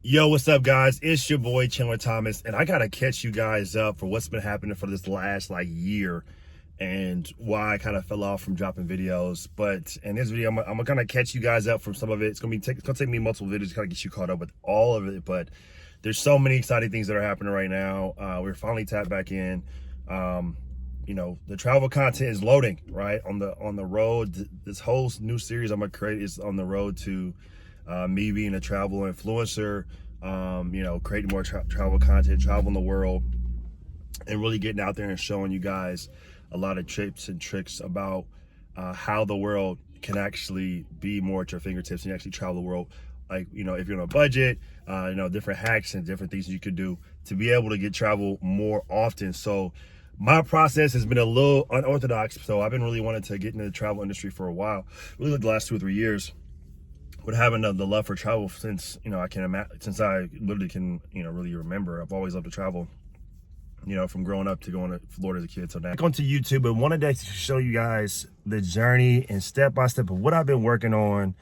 Yo, what's up, guys? It's your boy Chandler Thomas, and I gotta catch you guys up for what's been happening for this last year and why I kind of fell off from dropping videos. But in this video, I'm gonna kind of catch you guys up from some of it. It's gonna take me multiple videos to kind of get you caught up with all of it. But there's so many exciting things that are happening right now. We're finally tapped back in. The travel content is loading right on the road. This whole new series I'm gonna create is on the road to me being a travel influencer, creating more travel content, traveling the world, and really getting out there and showing you guys a lot of tips and tricks about how the world can actually be more at your fingertips and actually travel the world. Like, if you're on a budget, different hacks and different things you could do to be able to get travel more often. So my process has been a little unorthodox. So I've been really wanting to get into the travel industry for a while, really like the last 2 or 3 years. But having the love for travel since since I literally can really remember, I've always loved to travel. From growing up to going to Florida as a kid. So now back onto YouTube, and wanted to show you guys the journey and step by step of what I've been working on,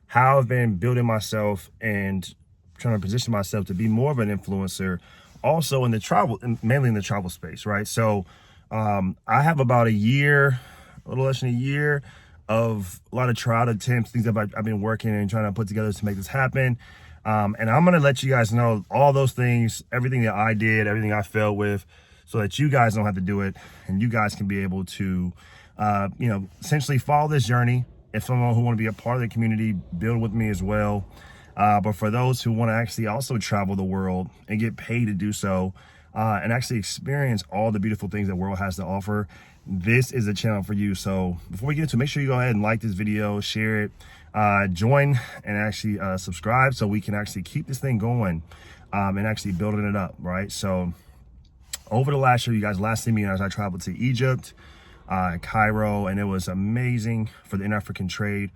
how I've been building myself and trying to position myself to be more of an influencer, also in the travel, mainly in the travel space, right? So I have about a little less than a year of a lot of trial attempts, things that I've been working and trying to put together to make this happen. And I'm gonna let you guys know all those things, everything that I did, everything I failed with, so that you guys don't have to do it, and you guys can be able to, essentially follow this journey. If someone who want to be a part of the community, build with me as well. But for those who want to actually also travel the world and get paid to do so, and actually experience all the beautiful things that the world has to offer, this is a channel for you. So before we get into it, make sure you go ahead and like this video, share it, join and actually subscribe, so we can actually keep this thing going and actually building it up, right? So over the last year, you guys last seen me as I traveled to Egypt, Cairo, and it was amazing for the African Trade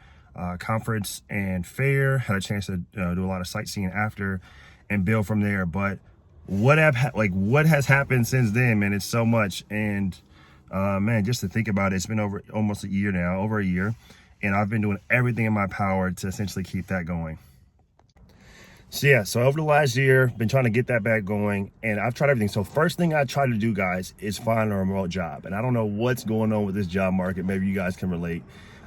Conference and Fair. Had a chance to do a lot of sightseeing after and build from there. But what has happened since then, man? It's so much. And man, just to think about it, it's been over almost a year now, over a year, and I've been doing everything in my power to essentially keep that going. So over the last year, been trying to get that back going, and I've tried everything. So first thing I try to do, guys, is find a remote job. And I don't know what's going on with this job market. Maybe you guys can relate,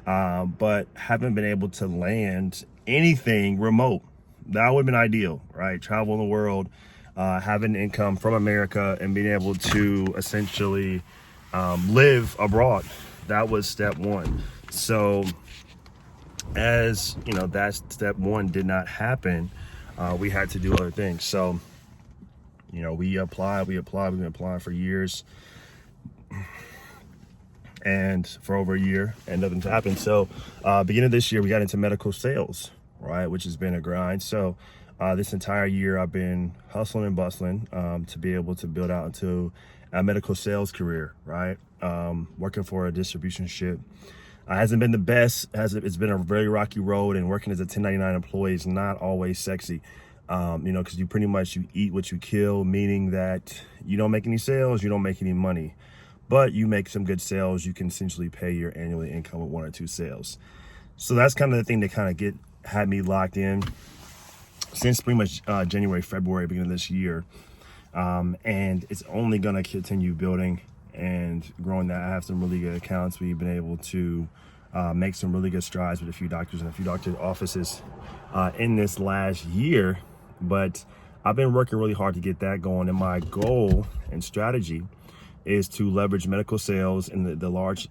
but haven't been able to land anything remote. That would have been ideal, right? Travel the world, having income from America, and being able to essentially live abroad. That was step one. So as that step one did not happen, we had to do other things. So we've been applying for years and for over a year, and nothing's happened. So beginning of this year, we got into medical sales, right, which has been a grind. So this entire year I've been hustling and bustling to be able to build out into a medical sales career, right? Working for a distribution ship. Hasn't been the best. It's been a very rocky road, and working as a 1099 employee is not always sexy. Because you pretty much, you eat what you kill, meaning that you don't make any sales, you don't make any money, but you make some good sales, you can essentially pay your annual income with 1 or 2 sales. So that's kind of the thing that kind of had me locked in since pretty much January, February, beginning of this year. And it's only gonna continue building and growing that. I have some really good accounts. We've been able to make some really good strides with a few doctors and a few doctor offices in this last year. But I've been working really hard to get that going. And my goal and strategy is to leverage medical sales and the large,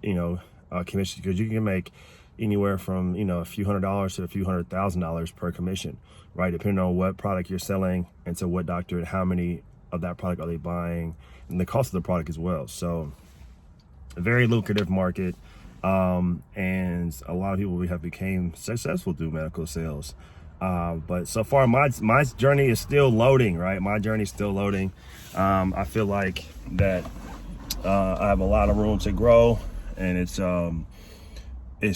commission, because you can make anywhere from, a few $100s to a few $100,000 per commission, right? Depending on what product you're selling and to what doctor and how many of that product are they buying, and the cost of the product as well. So a very lucrative market, and a lot of people have became successful through medical sales. But so far my journey is still loading, right? My journey is still loading. I feel like that I have a lot of room to grow, and it's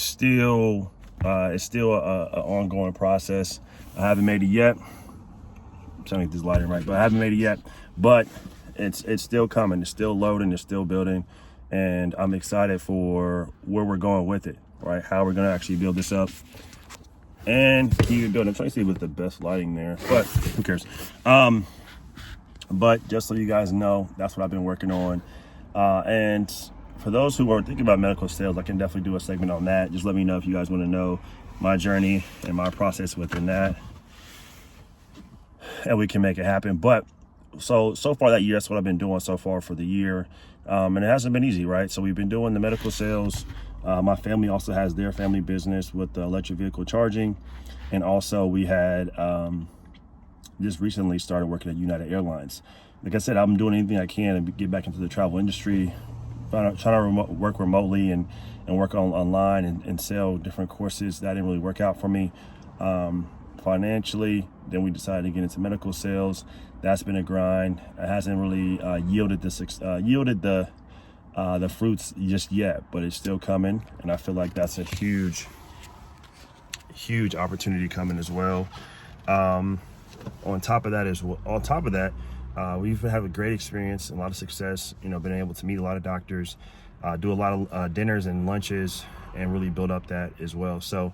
still a ongoing process. I haven't made it yet. I'm trying to get this lighting right, but I haven't made it yet. But it's still coming. It's still loading. It's still building, and I'm excited for where we're going with it, right? How we're going to actually build this up and keep it building. I'm trying to see with the best lighting there, but who cares? But just so you guys know, that's what I've been working on. And for those who are thinking about medical sales, I can definitely do a segment on that. Just let me know if you guys want to know my journey and my process within that, and we can make it happen. But so far that year, that's what I've been doing so far for the year. And it hasn't been easy, right? So we've been doing the medical sales. My family also has their family business with the electric vehicle charging. And also we had just recently started working at United Airlines. Like I said, I'm doing anything I can to get back into the travel industry, trying to work remotely and work online and sell different courses. That didn't really work out for me financially. Then we decided to get into medical sales. That's been a grind. It hasn't really yielded the fruits just yet, but it's still coming, and I feel like that's a huge opportunity coming as well. On top of that, we've had a great experience, a lot of success. Been able to meet a lot of doctors, do a lot of dinners and lunches, and really build up that as well. So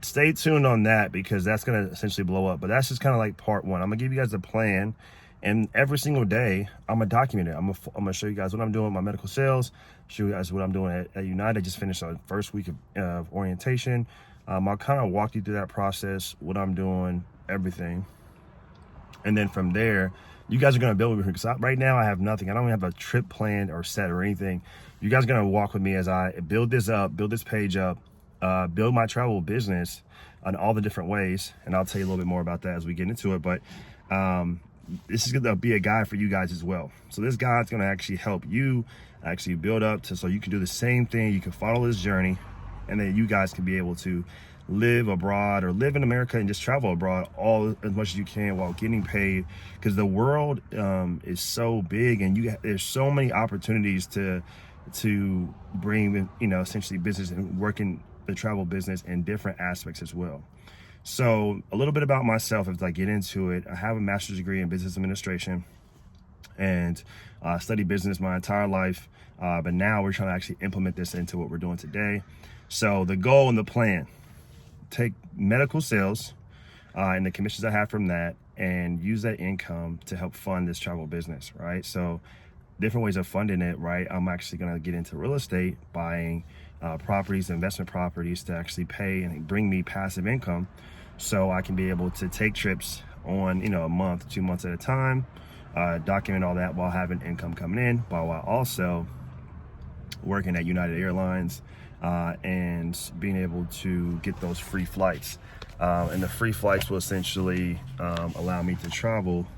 stay tuned on that, because that's going to essentially blow up. But that's just kind of like part one. I'm gonna give you guys a plan, and every single day I'm gonna document it. I'm gonna show you guys what I'm doing with my medical sales, show you guys what I'm doing at United. I just finished our first week of orientation. I'll kind of walk you through that process, what I'm doing, everything. And then from there, you guys are going to build with me, because right now I have nothing. I don't have a trip planned or set or anything. You guys are going to walk with me as I build this up, build this page up, build my travel business in all the different ways. And I'll tell you a little bit more about that as we get into it. But this is going to be a guide for you guys as well. So this guide's going to actually help you actually build up so you can do the same thing. You can follow this journey, and then you guys can be able to live abroad or live in America and just travel abroad all as much as you can while getting paid, because the world is so big, and there's so many opportunities to bring essentially business and work in the travel business in different aspects as well. So a little bit about myself as I get into it. I have a master's degree in business administration, and studied business my entire life, but now we're trying to actually implement this into what we're doing today. So the goal and the plan: take medical sales and the commissions I have from that, and use that income to help fund this travel business, right? So different ways of funding it, right? I'm actually going to get into real estate, buying properties, investment properties, to actually pay and bring me passive income, so I can be able to take trips on, a month, 2 months at a time, document all that while having income coming in, while also working at United Airlines, and being able to get those free flights. And the free flights will essentially allow me to travel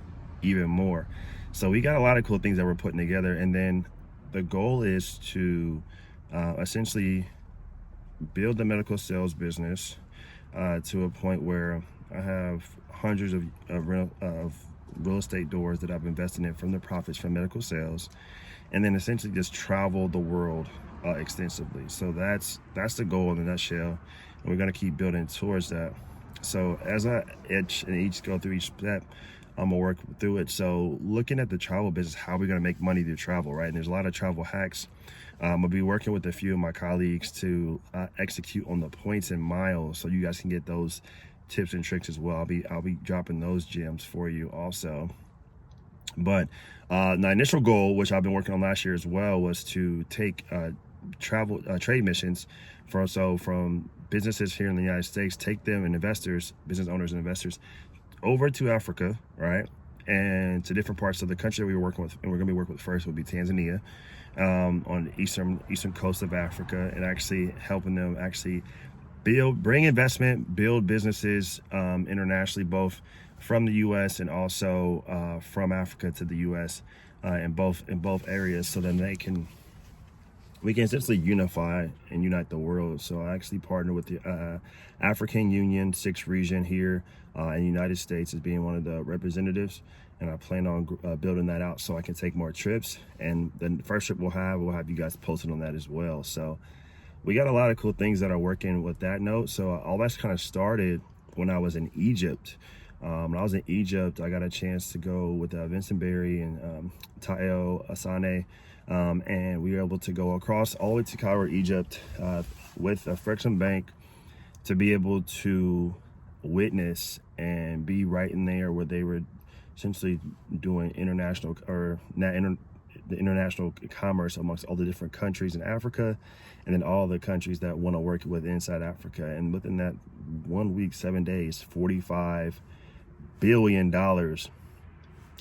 even more. So we got a lot of cool things that we're putting together. And then the goal is to essentially build the medical sales business to a point where I have hundreds of real estate doors that I've invested in from the profits from medical sales, and then essentially just travel the world extensively. So that's the goal in a nutshell, and we're going to keep building towards that. So as I go through each step, I'm gonna work through it. So looking at the travel business, how we're gonna make money through travel, right? And there's a lot of travel hacks. I'm gonna be working with a few of my colleagues to execute on the points and miles, so you guys can get those tips and tricks as well. I'll be dropping those gems for you also. But the initial goal, which I've been working on last year as well, was to take travel trade missions from businesses here in the United States, take them, and investors, business owners and investors, over to Africa, right, and to different parts of the country that we were working with. And we're going to be working with first would be Tanzania, on the eastern coast of Africa, and actually helping them actually bring investment, build businesses internationally, both from the U.S. and also from Africa to the U.S. In both areas, so then we can essentially unify and unite the world. So I actually partner with the African Union 6th region here in the United States as being one of the representatives, and I plan on building that out so I can take more trips. And the first trip we'll have you guys posted on that as well. So we got a lot of cool things that are working with that note. So all that's kind of started when I was in Egypt. When I was in Egypt, I got a chance to go with Vincent Berry and Tayo Asane, and we were able to go across all the way to Cairo, Egypt, with a Friction Bank, to be able to witness and be right in there where they were essentially doing international the international commerce amongst all the different countries in Africa, and then all the countries that want to work with inside Africa. And within that 1 week, 7 days, $45 billion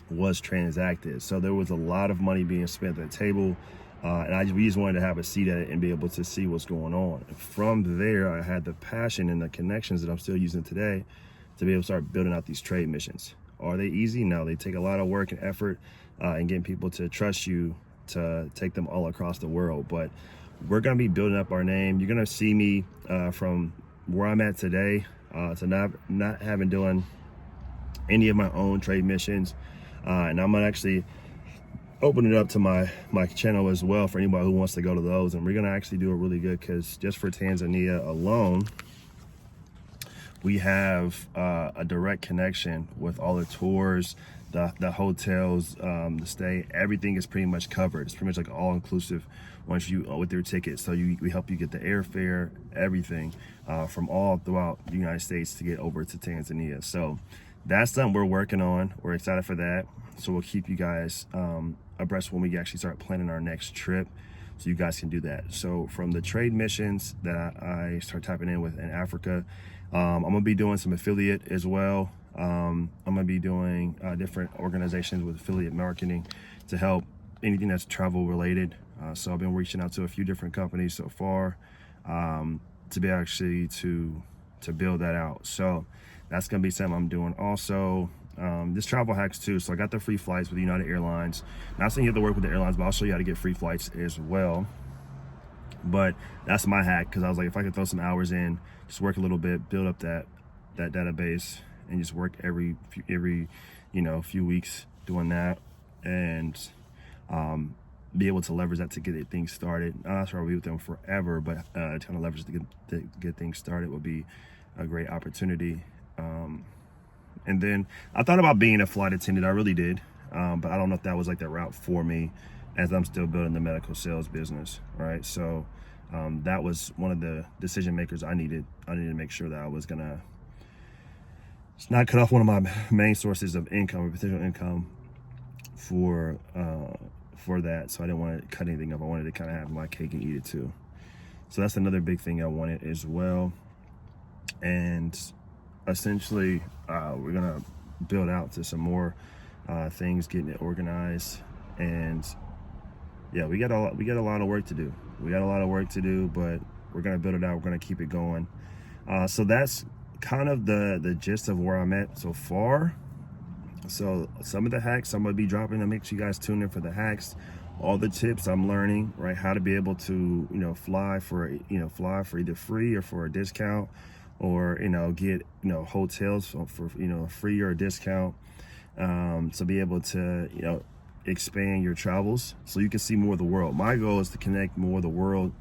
was transacted. So there was a lot of money being spent at the table, and we just wanted to have a seat at it and be able to see what's going on. From there, I had the passion and the connections that I'm still using today to be able to start building out these trade missions. Are they easy? No, they take a lot of work and effort and getting people to trust you to take them all across the world. But we're going to be building up our name. You're going to see me from where I'm at today to not having done any of my own trade missions. And I'm going to actually open it up to my channel as well for anybody who wants to go to those. And we're going to actually do it really good, because just for Tanzania alone, we have a direct connection with all the tours, the hotels, the stay. Everything is pretty much covered. It's pretty much like all inclusive once you with your ticket. So we help you get the airfare, everything from all throughout the United States to get over to Tanzania. So that's something we're working on. We're excited for that. So we'll keep you guys abreast when we actually start planning our next trip, so you guys can do that. So from the trade missions that I start tapping in with in Africa, I'm gonna be doing some affiliate as well. I'm gonna be doing different organizations with affiliate marketing to help anything that's travel related. So I've been reaching out to a few different companies so far to be actually to build that out. So that's gonna be something I'm doing. Also, just travel hacks too. So I got the free flights with United Airlines. Not saying you have to work with the airlines, but I'll show you how to get free flights as well. But that's my hack, because I was like, if I could throw some hours in, just work a little bit, build up that database, and just work every few weeks doing that, and be able to leverage that to get things started. I'm not sure I'll be with them forever, but trying to leverage to get things started would be a great opportunity. And then I thought about being a flight attendant. I really did, but I don't know if that was like the route for me, as I'm still building the medical sales business, right? So that was one of the decision makers I needed. I needed to make sure that I was gonna not cut off one of my main sources of income or potential income for that. So I didn't want to cut anything up. I wanted to kind of have my cake and eat it too. So that's another big thing I wanted as well. And essentially, we're gonna build out to some more things, getting it organized. And yeah, we got a lot of work to do. But we're gonna build it out. We're gonna keep it going. So that's kind of the gist of where I'm at so far. So some of the hacks I'm gonna be dropping, to make sure you guys tune in for the hacks, all the tips I'm learning, right? How to be able to fly for either free or for a discount, or get hotels for free or a discount, to be able to expand your travels so you can see more of the world. My goal is to connect more of the world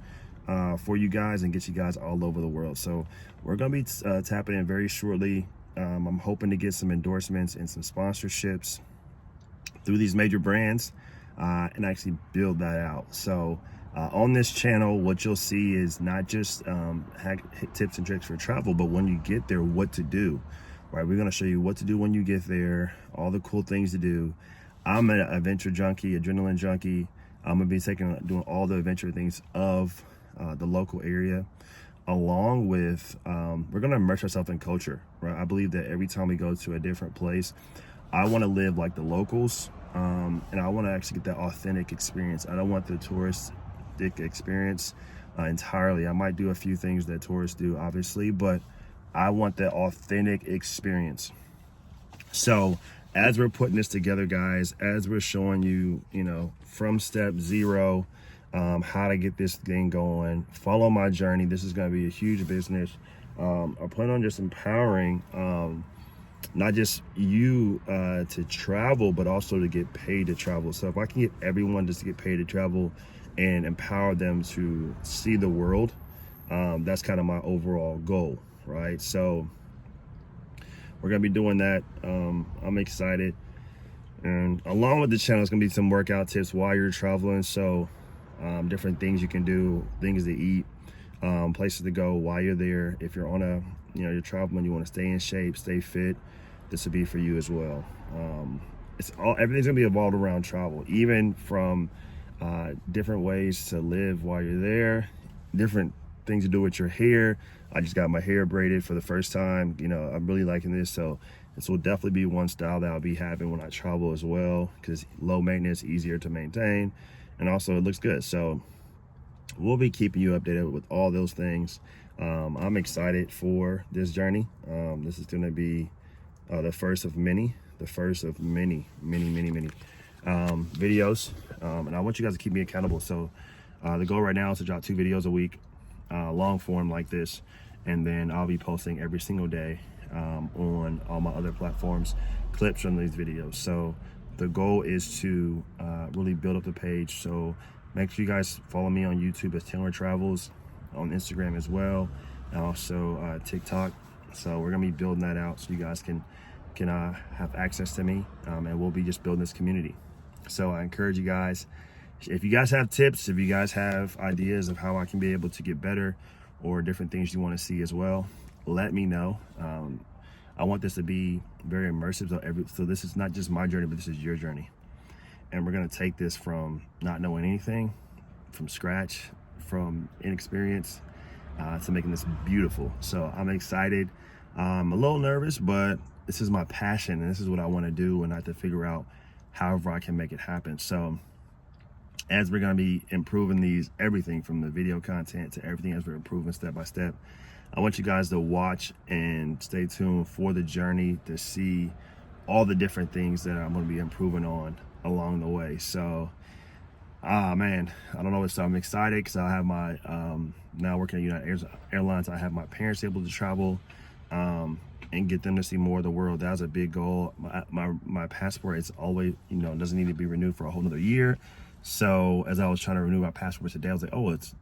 for you guys and get you guys all over the world. So we're gonna be tapping in very shortly. I'm hoping to get some endorsements and some sponsorships through these major brands and actually build that out. So on this channel, what you'll see is not just tips and tricks for travel, but when you get there, what to do, right? We're gonna show you what to do when you get there, all the cool things to do. I'm an adventure junkie, adrenaline junkie. I'm gonna be doing all the adventure things of the local area, along with we're gonna immerse ourselves in culture, right? I believe that every time we go to a different place, I want to live like the locals, and I want to actually get that authentic experience. I don't want the touristic experience entirely. I might do a few things that tourists do, obviously, but I want that authentic experience. So as we're putting this together, guys, as we're showing you, from step zero, how to get this thing going, follow my journey. This is going to be a huge business. I plan on just empowering not just you to travel, but also to get paid to travel. So if I can get everyone just to get paid to travel and empower them to see the world, that's kind of my overall goal, right? So we're gonna be doing that. I'm excited, and along with the channel, it's gonna be some workout tips while you're traveling. So different things you can do, things to eat, places to go while you're there. If you're on a, you're traveling, you want to stay in shape, stay fit, this will be for you as well. Everything's gonna be evolved around travel, even from different ways to live while you're there, different things to do with your hair. I just got my hair braided for the first time. I'm really liking this, so this will definitely be one style that I'll be having when I travel as well, because low maintenance, easier to maintain, and also it looks good. So we'll be keeping you updated with all those things. I'm excited for this journey. This is going to be the first of many videos, and I want you guys to keep me accountable. So the goal right now is to drop 2 videos a week, long form like this, and then I'll be posting every single day on all my other platforms, clips from these videos. So the goal is to really build up the page. So make sure you guys follow me on YouTube as Taylor Travels, on Instagram as well, and also TikTok. So we're gonna be building that out so you guys can have access to me, and we'll be just building this community. So I encourage you guys, if you guys have tips, if you guys have ideas of how I can be able to get better, or different things you want to see as well, let me know. I want this to be very immersive, so this is not just my journey, but this is your journey. And we're gonna take this from not knowing anything, from scratch, from inexperience, to making this beautiful. So I'm excited. I'm a little nervous, but this is my passion, and this is what I want to do, and I have to figure out however I can make it happen. So as we're going to be improving everything from the video content to everything, as we're improving step by step, I want you guys to watch and stay tuned for the journey to see all the different things that I'm going to be improving on along the way. So man, I don't know what, so I'm excited because I have my now working at United Airlines, I have my parents able to travel and get them to see more of the world. That was a big goal. My passport is always, doesn't need to be renewed for a whole nother year. So as I was trying to renew my passport today, I was like, oh, it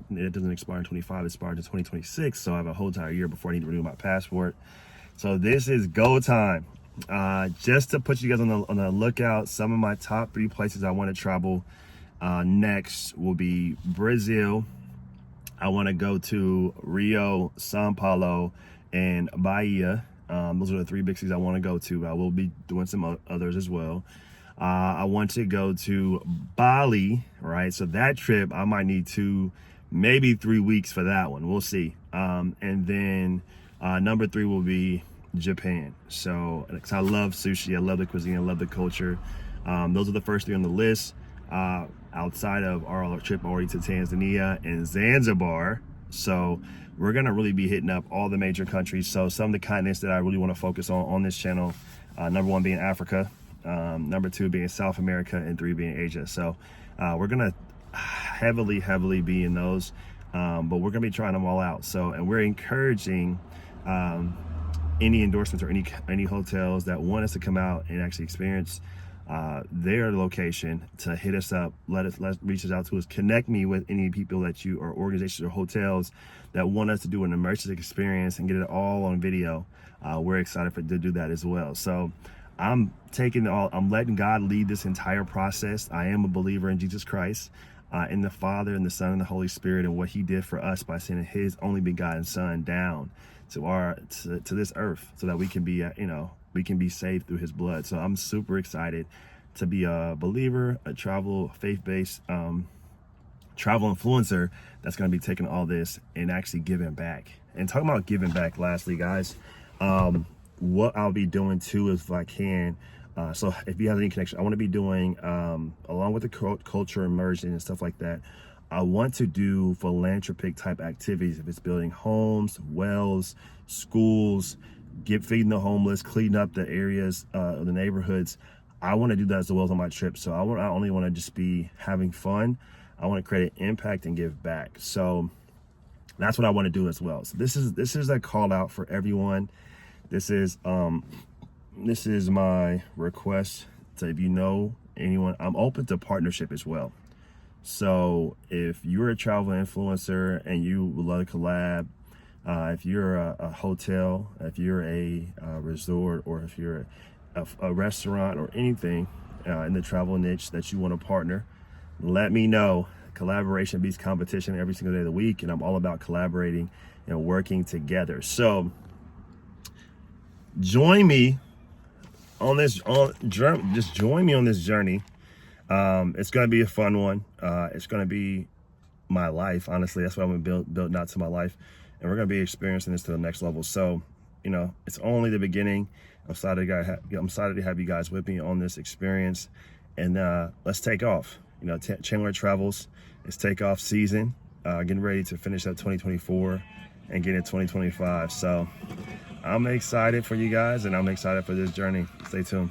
doesn't expire in 25, it expires in 2026. So I have a whole entire year before I need to renew my passport. So this is go time. Just to put you guys on the lookout, some of my top 3 places I want to travel next will be Brazil. I want to go to Rio, Sao Paulo, and Bahia. Those are the 3 big cities I want to go to. I will be doing some others as well. I want to go to Bali, right? So that trip, I might need 2, maybe 3 weeks for that one. We'll see. And then number 3 will be Japan. So, because I love sushi, I love the cuisine, I love the culture. Those are the first 3 on the list. Outside of our trip already to Tanzania and Zanzibar. So we're gonna really be hitting up all the major countries. So some of the continents that I really want to focus on this channel, number 1 being Africa, number 2 being South America, and 3 being Asia. So we're gonna heavily be in those, but we're gonna be trying them all out. So, and we're encouraging any endorsements or any hotels that want us to come out and actually experience their location to hit us up, reach us out to us, connect me with any people that or organizations or hotels that want us to do an immersive experience and get it all on video. We're excited to do that as well. So I'm letting God lead this entire process. I am a believer in Jesus Christ, in the Father and the Son and the Holy Spirit, and what he did for us by sending his only begotten Son down to this earth so that we can be we can be saved through his blood. So I'm super excited to be a believer, a faith-based travel influencer that's going to be taking all this and actually giving back. And talking about giving back, lastly, guys, what I'll be doing too, if I can, so if you have any connection, I want to be doing, along with the culture immersion and stuff like that, I want to do philanthropic type activities. If it's building homes, wells, schools, feeding the homeless, cleaning up the areas, the neighborhoods, I want to do that as well on my trip. So I only want to just be having fun. I want to create an impact and give back. So that's what I want to do as well. So this is a call out for everyone. This is my request. So if you know anyone, I'm open to partnership as well. So if you're a travel influencer and you would love to collab, if you're a hotel, if you're a resort, or if you're a restaurant or anything in the travel niche that you want to partner, let me know. collaboration beats competition every single day of the week, and I'm all about collaborating and working together. So join me on this just join me on this journey. It's going to be a fun one. It's going to be my life, honestly. That's what I'm going to build out to my life, and we're going to be experiencing this to the next level. So, you know, it's only the beginning. I'm excited to have you guys with me on this experience, and let's take off. You know, Chandler Travels, it's takeoff season. Getting ready to finish up 2024 and get into 2025. So I'm excited for you guys, and I'm excited for this journey. Stay tuned.